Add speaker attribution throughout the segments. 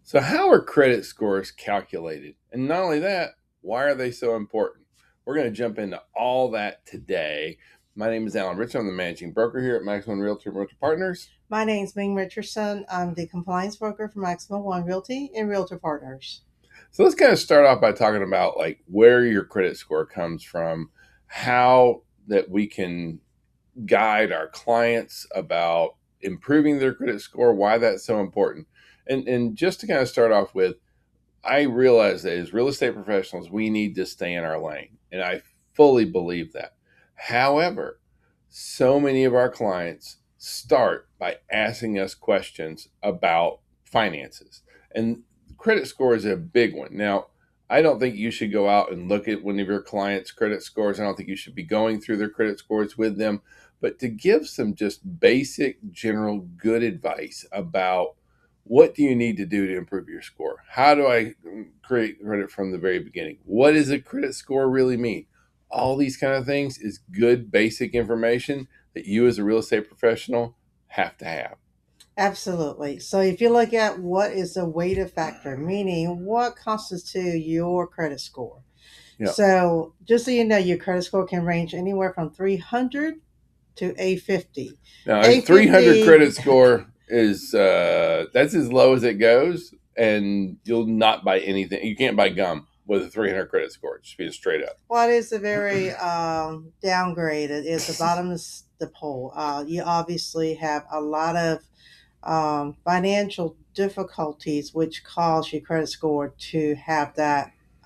Speaker 1: So, how are credit scores calculated? And not only that, why are they so important? We're going to jump into all that today. My name is Alan Richardson. I'm the managing broker here at Maximum Realty and Realtor Partners.
Speaker 2: My name is Ming Richardson. I'm the compliance broker for Maximum One Realty and Realtor Partners.
Speaker 1: So, let's kind of start off by talking about like where your credit score comes from, how that we can guide our clients about improving their credit score, why that's so important. And just to kind of start off with, I realize that as real estate professionals, we need to stay in our lane. And I fully believe that. However, so many of our clients start by asking us questions about finances. And credit score is a big one. Now, I don't think you should go out and look at one of your clients' credit scores. I don't think you should be going through their credit scores with them. But to give some just basic, general good advice about what do you need to do to improve your score? How do I create credit from the very beginning? What does a credit score really mean? All these kind of things is good basic information that you as a real estate professional have to have.
Speaker 2: Absolutely. So if you look at what is the weighted factor, meaning what constitutes your credit score.
Speaker 1: Yeah.
Speaker 2: So just so you know, your credit score can range anywhere from 300 to 850.
Speaker 1: Now, a 300
Speaker 2: 850,
Speaker 1: credit score is that's as low as it goes, and you'll not buy anything. You can't buy gum with a 300 credit score. Just being straight up.
Speaker 2: what is a very downgraded is the bottom of the pole. You obviously have a lot of financial difficulties, which cause your credit score to have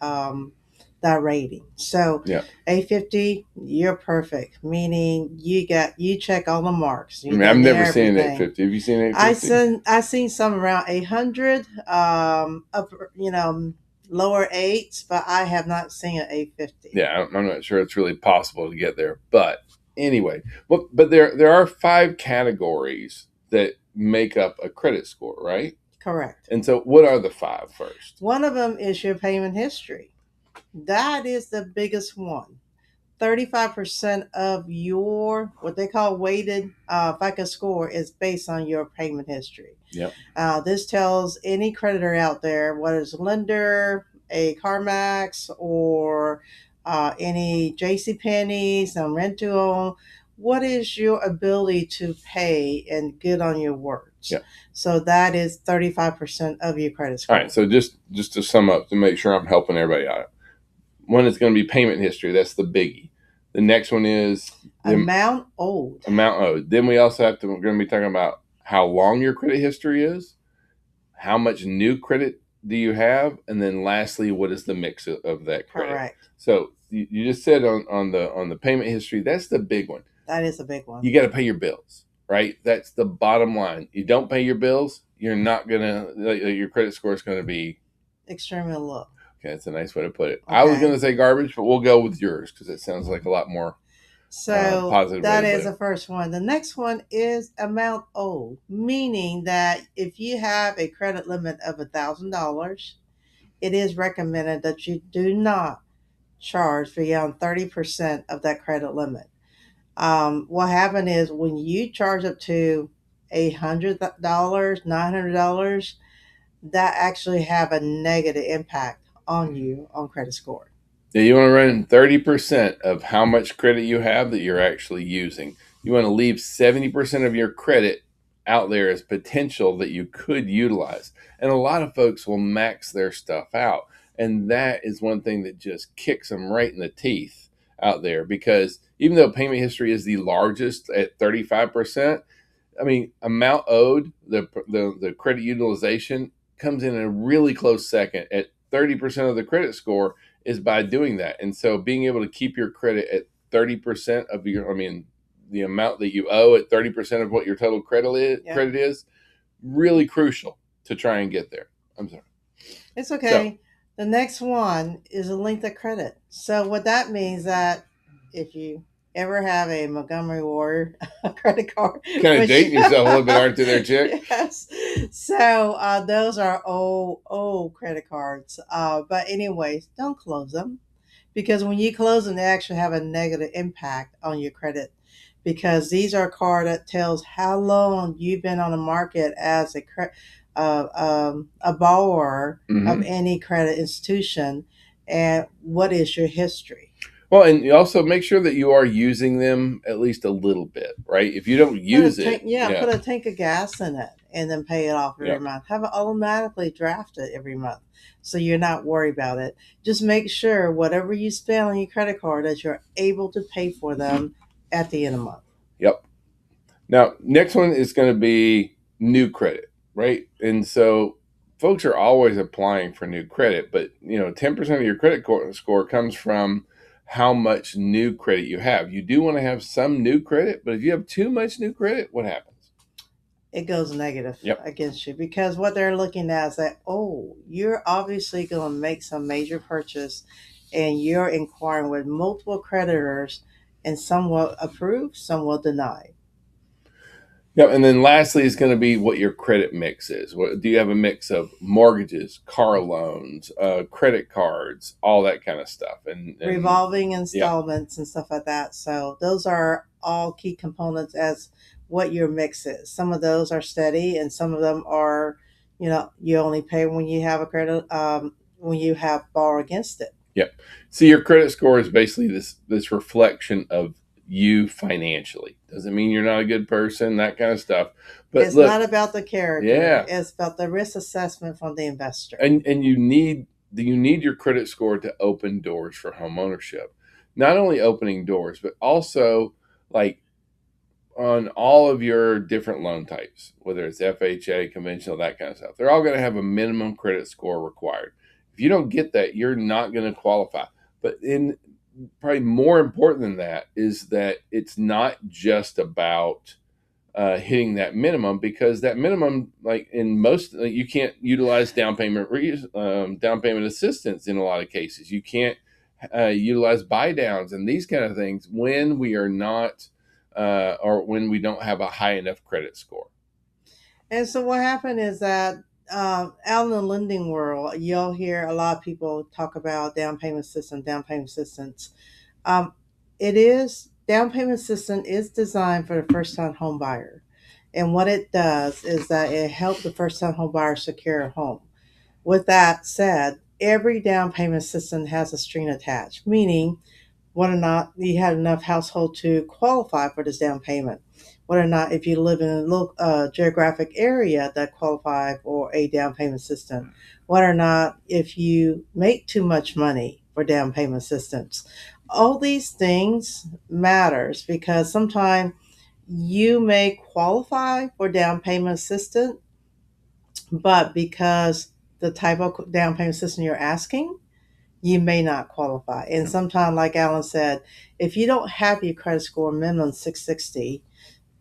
Speaker 2: um, that rating. So,
Speaker 1: Yeah.
Speaker 2: 850, you're perfect, meaning you check all the marks.
Speaker 1: I
Speaker 2: You
Speaker 1: mean, I've
Speaker 2: done
Speaker 1: never seen an
Speaker 2: everything.
Speaker 1: 850. Have you seen an 850?
Speaker 2: I seen some around 800, up lower eights, but I have not seen an 850.
Speaker 1: Yeah, I'm not sure it's really possible to get there. But anyway, well, but there are 5 categories that make up a credit score, right?
Speaker 2: Correct.
Speaker 1: And so, what are the 5 first?
Speaker 2: One of them is your payment history. That is the biggest one. 35% of your what they call weighted FICO score is based on your payment history.
Speaker 1: Yep.
Speaker 2: This tells any creditor out there, whether it's a lender, a CarMax, or any J.C. Penney's, some rent to own, what is your ability to pay and good on your words.
Speaker 1: Yep.
Speaker 2: So that is 35% of your credit score.
Speaker 1: All right. So just to sum up to make sure I'm helping everybody out. One is going to be payment history. That's the biggie. The next one is the
Speaker 2: Amount owed.
Speaker 1: amount owed. Then we also we're going to be talking about how long your credit history is, how much new credit do you have, and then lastly, what is the mix of that credit?
Speaker 2: Correct.
Speaker 1: So you just said on the payment history, that's the big one.
Speaker 2: That is a big one.
Speaker 1: You got to pay your bills, right? That's the bottom line. You don't pay your bills, you're not gonna your credit score is going to be
Speaker 2: extremely low.
Speaker 1: Okay, that's a nice way to put it.
Speaker 2: Okay.
Speaker 1: I was going to say garbage, but we'll go with yours because it sounds like a lot more positive.
Speaker 2: That is the first one. The next one is amount owed, meaning that if you have a credit limit of $1,000, it is recommended that you do not charge beyond 30% of that credit limit. What happened is when you charge up to $800, $900, that actually have a negative impact on you on credit score.
Speaker 1: Yeah, you want to run 30% of how much credit you have that you're actually using. You want to leave 70% of your credit out there as potential that you could utilize. And a lot of folks will max their stuff out. And that is one thing that just kicks them right in the teeth out there because even though payment history is the largest at 35%, I mean, amount owed, the credit utilization comes in a really close second at 30% of the credit score is by doing that. And so being able to keep your credit at 30% of the amount that you owe at 30% of what your total credit is really crucial to try and get there. I'm sorry.
Speaker 2: It's okay. The next one is a length of credit. So what that means that if you ever have a Montgomery Ward credit card,
Speaker 1: kind of dating yourself a little bit, aren't you, there, chick?
Speaker 2: Yes. So those are old credit cards. But anyways, don't close them because when you close them, they actually have a negative impact on your credit because these are cards that tells how long you've been on the market as a borrower of
Speaker 1: Hmm.
Speaker 2: any credit institution, and what is your history.
Speaker 1: Well, and you also make sure that you are using them at least a little bit, right? If you don't
Speaker 2: Put a
Speaker 1: use
Speaker 2: tank,
Speaker 1: it,
Speaker 2: yeah,
Speaker 1: yeah,
Speaker 2: put a tank of gas in it, and then pay it off
Speaker 1: yeah,
Speaker 2: every month. Have it automatically drafted every month, so you're not worried about it. Just make sure whatever you spend on your credit card that you're able to pay for them at the end of the month.
Speaker 1: yep. Now, next one is going to be new credit, right? And so folks are always applying for new credit, but 10% of your credit score comes from how much new credit you have. You do want to have some new credit, but if you have too much new credit, what happens?
Speaker 2: It goes negative
Speaker 1: Yep.
Speaker 2: against you, because what they're looking at is that, oh, you're obviously going to make some major purchase, and you're inquiring with multiple creditors, and some will approve, some will deny.
Speaker 1: Yep. And then lastly is going to be what your credit mix is. What do you have? A mix of mortgages, car loans, credit cards, all that kind of stuff. And
Speaker 2: Revolving
Speaker 1: yeah,
Speaker 2: installments and stuff like that. So those are all key components as what your mix is. Some of those are steady, and some of them are, you only pay when you have a credit, when you have borrow against it.
Speaker 1: yep. So your credit score is basically this reflection of you financially. Doesn't mean you're not a good person, that kind of stuff. But
Speaker 2: It's
Speaker 1: look,
Speaker 2: not about the character.
Speaker 1: yeah,
Speaker 2: It's about the risk assessment from the investor.
Speaker 1: and you need your credit score to open doors for home ownership. Not only opening doors, but also like on all of your different loan types, whether it's FHA, conventional, that kind of stuff. They're all going to have a minimum credit score required. If you don't get that, you're not going to qualify. But in probably more important than that is that it's not just about hitting that minimum, because that minimum, like in most, you can't utilize down payment assistance in a lot of cases. You can't utilize buy downs and these kind of things when we are not or when we don't have a high enough credit score.
Speaker 2: And so what happened is that, out in the lending world, you'll hear a lot of people talk about down payment assistance. Um, it is down payment assistance is designed for the first time home buyer, and what it does is that it helps the first time home buyer secure a home. With that said, every down payment assistance has a string attached, meaning whether or not you had enough household to qualify for this down payment, whether or not if you live in a local geographic area that qualify for a down payment assistance, whether or not if you make too much money for down payment assistance. All these things matters, because sometimes you may qualify for down payment assistance, but because the type of down payment assistance you're asking, you may not qualify. And sometimes, like Alan said, if you don't have your credit score minimum 660,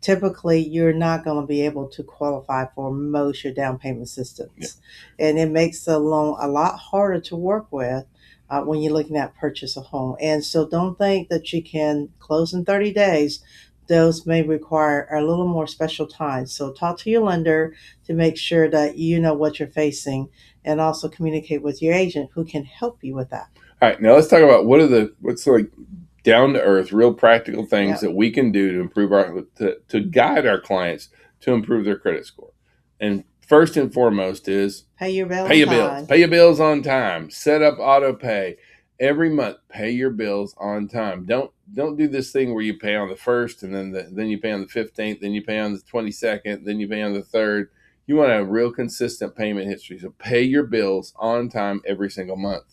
Speaker 2: typically you're not going to be able to qualify for most your down payment
Speaker 1: Yeah.
Speaker 2: assistance. And it makes the loan a lot harder to work with when you're looking at purchase a home. And so don't think that you can close in 30 days. Those may require a little more special time. So talk to your lender to make sure that you know what you're facing, and also communicate with your agent who can help you with that.
Speaker 1: All right, now let's talk about what's like down to earth, real practical things
Speaker 2: Yeah.
Speaker 1: that we can do to improve to guide our clients to improve their credit score. And first and foremost is
Speaker 2: Pay your bill
Speaker 1: pay
Speaker 2: on
Speaker 1: your bills.
Speaker 2: time.
Speaker 1: Pay your bills on time. Set up auto pay every month. Pay your bills on time. Don't do this thing where you pay on the first, and then you pay on the 15th, then you pay on the 22nd, then you pay on the third. You want a real consistent payment history. So pay your bills on time every single month.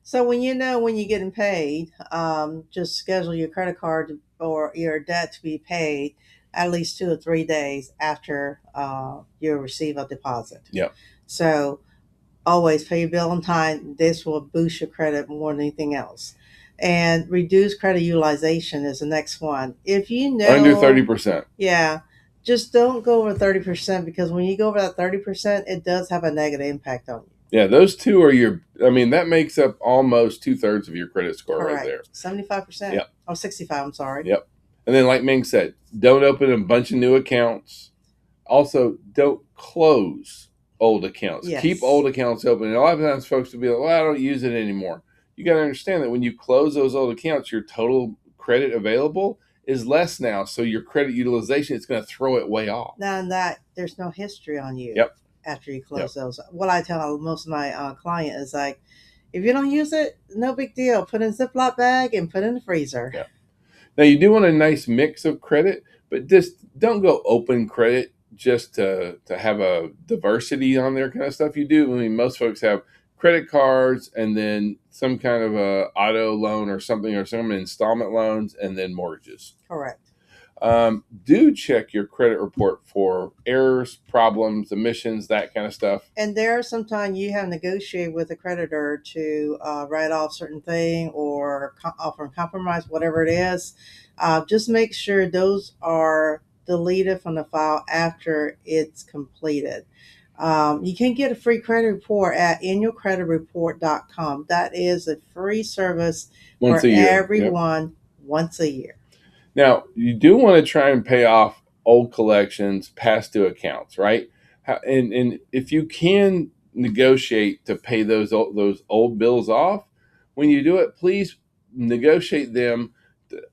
Speaker 2: So when you know when you're getting paid, just schedule your credit card or your debt to be paid at least 2 or 3 days after you receive a deposit.
Speaker 1: Yep.
Speaker 2: So always pay your bill on time. This will boost your credit more than anything else. And reduce credit utilization is the next one. If you
Speaker 1: Under
Speaker 2: know,
Speaker 1: 30%.
Speaker 2: yeah, just don't go over 30%, because when you go over that 30%, it does have a negative impact on you.
Speaker 1: Yeah, those two are that makes up almost 2/3 of your credit score right
Speaker 2: Correct.
Speaker 1: there.
Speaker 2: 75%.
Speaker 1: Yep.
Speaker 2: Or 65, I'm sorry.
Speaker 1: Yep. And then, like Ming said, don't open a bunch of new accounts. Also, don't close old accounts. Keep
Speaker 2: Yes.
Speaker 1: old accounts open. And a lot of times folks will be like, well, I don't use it anymore. You got to understand that when you close those old accounts, your total credit available is less now. So your credit utilization, it's going to throw it way off.
Speaker 2: Now that there's no history on you
Speaker 1: Yep.
Speaker 2: after you
Speaker 1: Yep.
Speaker 2: close those. What I tell most of my client is like, if you don't use it, no big deal. Put it in a Ziploc bag and put it in the freezer.
Speaker 1: Yep. Now you do want a nice mix of credit, but just don't go open credit just to have a diversity on there kind of stuff. You do. I mean, most folks have credit cards and then some kind of a auto loan or something, or some installment loans, and then mortgages.
Speaker 2: Correct.
Speaker 1: Do check your credit report for errors, problems, omissions, that kind of stuff.
Speaker 2: And there are sometimes you have negotiated with a creditor to write off certain thing or offer compromise, whatever it is. Just make sure those are deleted from the file after it's completed. You can get a free credit report at annualcreditreport.com. That is a free service
Speaker 1: Once
Speaker 2: for
Speaker 1: a year.
Speaker 2: everyone once a year.
Speaker 1: Now, you do want to try and pay off old collections, past due accounts, right? And if you can negotiate to pay those old bills off, when you do it, please negotiate them.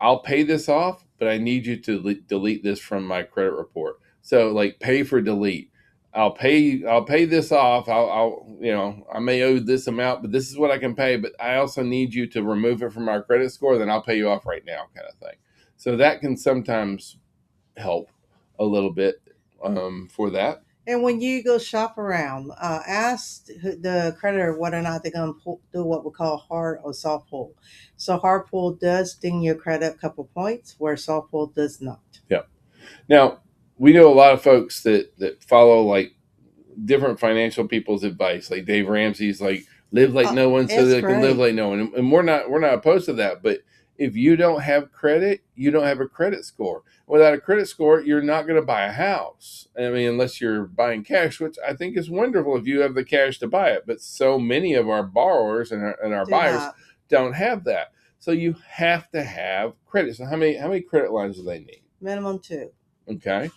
Speaker 1: I'll pay this off, but I need you to delete this from my credit report. So, like, pay for delete. I'll pay this off. I may owe this amount, but this is what I can pay. But I also need you to remove it from our credit score. Then I'll pay you off right now, kind of thing. So that can sometimes help a little bit for that.
Speaker 2: And when you go shop around, ask the creditor whether or not they're going to do what we call hard or soft pull. So hard pull does ding your credit a couple points, where soft pull does not.
Speaker 1: Yeah. Now, we know a lot of folks that follow like different financial people's advice, like Dave Ramsey's, like live like no one so they can live like no one. And we're not opposed to that. But if you don't have credit, you don't have a credit score. Without a credit score, you're not going to buy a house. I mean, unless you're buying cash, which I think is wonderful if you have the cash to buy it. But so many of our borrowers and our buyers don't have that. So you have to have credit. So how many credit lines do they need?
Speaker 2: Minimum 2.
Speaker 1: Okay.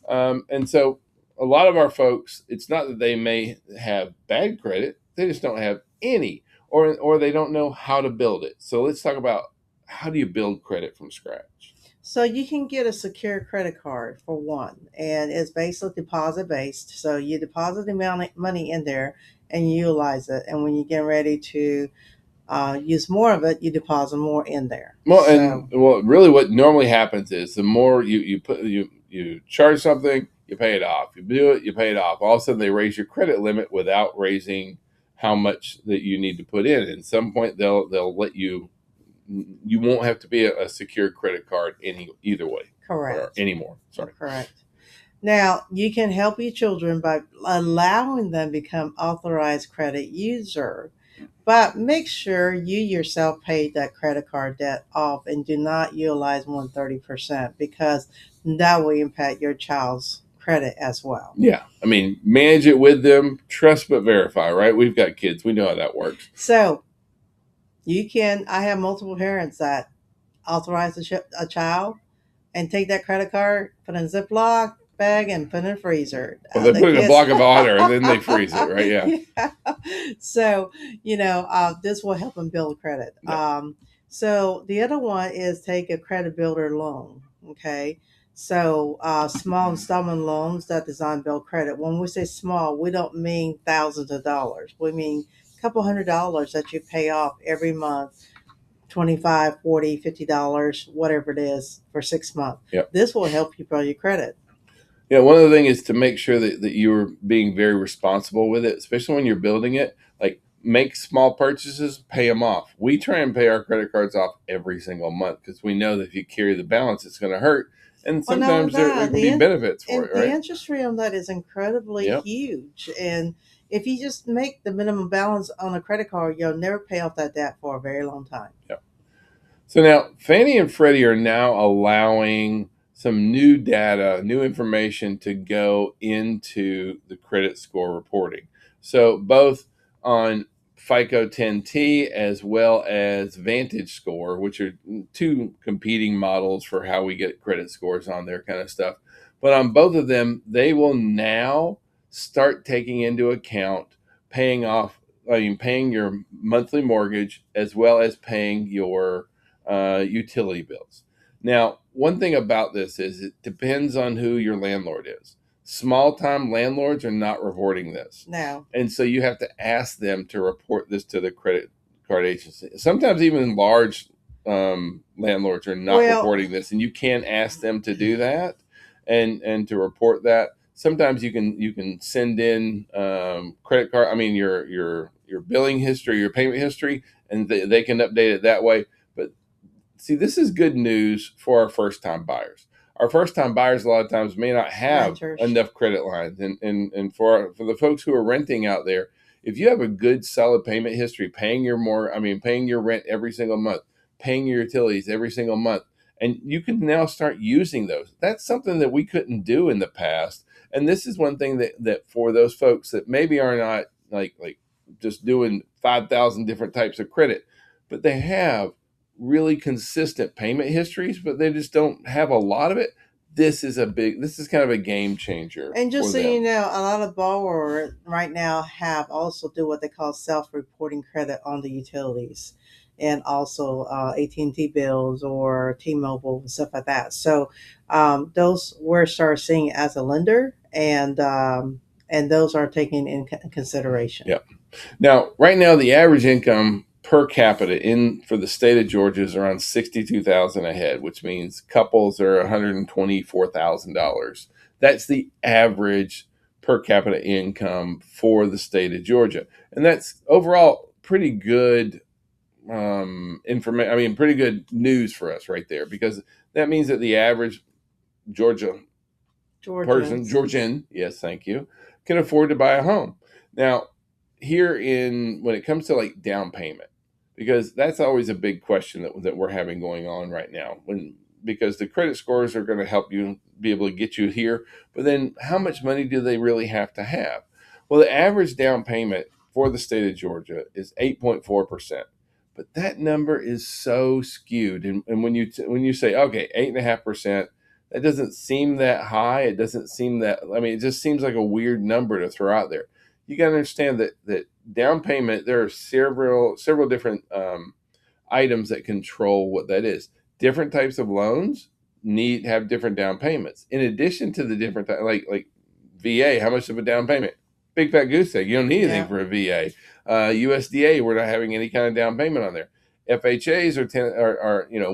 Speaker 1: And so a lot of our folks, it's not that they may have bad credit, they just don't have any, or they don't know how to build it. So let's talk about, how do you build credit from scratch?
Speaker 2: So you can get a secure credit card for one, and it's basically deposit based. So you deposit the money in there and you utilize it. And when you get ready to use more of it, you deposit more in there.
Speaker 1: Well, really what normally happens is the more you charge something, you pay it off. You do it, you pay it off. All of a sudden they raise your credit limit without raising how much that you need to put in. At some point they'll let you won't have to be a secure credit card either way.
Speaker 2: Correct.
Speaker 1: Or anymore. Sorry.
Speaker 2: Correct. Now, you can help your children by allowing them to become authorized credit user, but make sure you yourself pay that credit card debt off and do not utilize more than 30%, because that will impact your child's credit as well.
Speaker 1: Yeah. I mean, manage it with them, trust but verify, right? We've got kids. We know how that works.
Speaker 2: So I have multiple parents that authorize a child and take that credit card, put it in a Ziploc bag, and put it in a freezer.
Speaker 1: Well, they put it in a block of water and then they freeze it, right? Yeah.
Speaker 2: So, this will help them build credit. Yeah. So the other one is take a credit builder loan. Okay. So small installment loans that design build credit. When we say small, we don't mean thousands of dollars. We mean a couple $100 that you pay off every month. $25, $40, $50, whatever it is, for 6 months.
Speaker 1: Yep.
Speaker 2: This will help you build your credit.
Speaker 1: Yeah, one of the things is to make sure that you're being very responsible with it, especially when you're building it. Like, make small purchases, pay them off. We try and pay our credit cards off every single month because we know that if you carry the balance, it's going to hurt. And sometimes there can be benefits for it, right?
Speaker 2: The interest rate on that is incredibly huge. And if you just make the minimum balance on a credit card, you'll never pay off that debt for a very long time.
Speaker 1: Yep. So now Fannie and Freddie are now allowing some new data, new information to go into the credit score reporting. So both on FICO 10T as well as Vantage Score, which are two competing models for how we get credit scores on their kind of stuff. But on both of them, they will now start taking into account paying your monthly mortgage as well as paying your utility bills. Now, one thing about this is it depends on who your landlord is. Small time landlords are not reporting this.
Speaker 2: No.
Speaker 1: And so you have to ask them to report this to the credit card agency. Sometimes even large landlords are not
Speaker 2: Well,
Speaker 1: reporting this, and you can ask them to do that and to report that. Sometimes you can send in credit card. I mean your billing history, your payment history, and they can update it that way. But see, this is good news for our first time buyers. Our first time buyers a lot of times may not have
Speaker 2: renters.
Speaker 1: enough credit lines. And for the folks who are renting out there, if you have a good solid payment history, paying your rent every single month, paying your utilities every single month, and you can now start using those. That's something that we couldn't do in the past. And this is one thing that for those folks that maybe are not like just doing 5,000 different types of credit, but they have really consistent payment histories, but they just don't have a lot of it. This is kind of a game changer.
Speaker 2: And just
Speaker 1: for
Speaker 2: so you
Speaker 1: them.
Speaker 2: know, a lot of borrowers right now have also do what they call self-reporting credit on the utilities, and also AT&T bills or T-Mobile and stuff like that. So those we're start seeing as a lender, and those are taken in consideration.
Speaker 1: Yeah. Now, right now, the average income per capita in for the state of Georgia is around 62,000 a head, which means couples are $124,000. That's the average per capita income for the state of Georgia, and that's overall pretty good information. I mean, pretty good news for us right there, because that means that the average Georgia Georgian, yes, thank you, can afford to buy a home. Now, when it comes to like down payment, because that's always a big question that we're having going on right now. Because the credit scores are going to help you be able to get you here, but then how much money do they really have to have? Well, the average down payment for the state of Georgia is 8.4%. But that number is so skewed, and when you say okay, 8.5%, that doesn't seem that high. It doesn't seem that. I mean, it just seems like a weird number to throw out there. You got to understand that down payment. There are several different items that control what that is. Different types of loans have different down payments. In addition to the different like VA, how much of a down payment? Big fat goose egg. You don't need anything for a VA. USDA, we're not having any kind of down payment on there. FHAs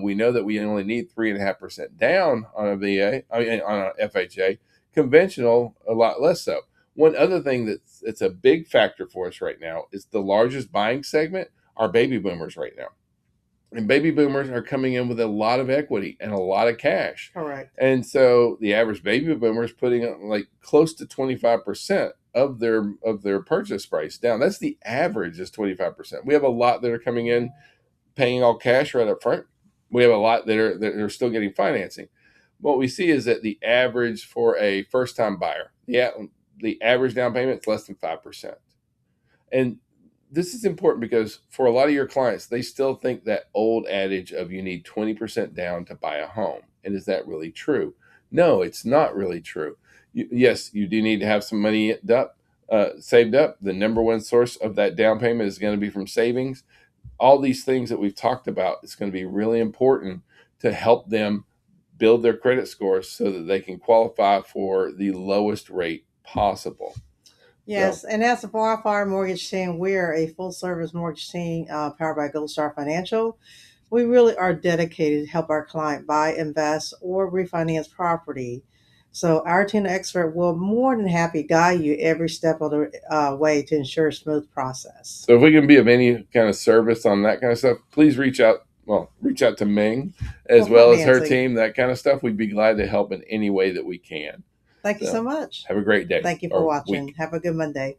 Speaker 1: we know that we only need 3.5% down on a VA, on a FHA. Conventional, a lot less so. One other thing that's a big factor for us right now is the largest buying segment are baby boomers right now. And baby boomers are coming in with a lot of equity and a lot of cash.
Speaker 2: Correct.
Speaker 1: And so the average baby boomer is putting like close to 25% of their purchase price down. That's the average is 25%. We have a lot that are coming in paying all cash right up front. We have a lot that are still getting financing. What we see is that the average for a first time buyer, the average down payment is less than 5%. And this is important because for a lot of your clients, they still think that old adage of you need 20% down to buy a home. And is that really true? No, it's not really true. Yes, you do need to have some money saved up. The number one source of that down payment is going to be from savings. All these things that we've talked about, it's going to be really important to help them build their credit scores so that they can qualify for the lowest rate possible.
Speaker 2: Yes, and as a Wildfire Mortgage Team, we're a full service mortgage team powered by Goldstar Financial. We really are dedicated to help our client buy, invest, or refinance property. So our team of expert will more than happy guide you every step of the way to ensure a smooth process.
Speaker 1: So if we can be of any kind of service on that kind of stuff, please reach out. Well, reach out to Ming as well as her team, that kind of stuff. We'd be glad to help in any way that we can.
Speaker 2: Thank you so much.
Speaker 1: Have a great day.
Speaker 2: Thank you for watching. Have a good Monday.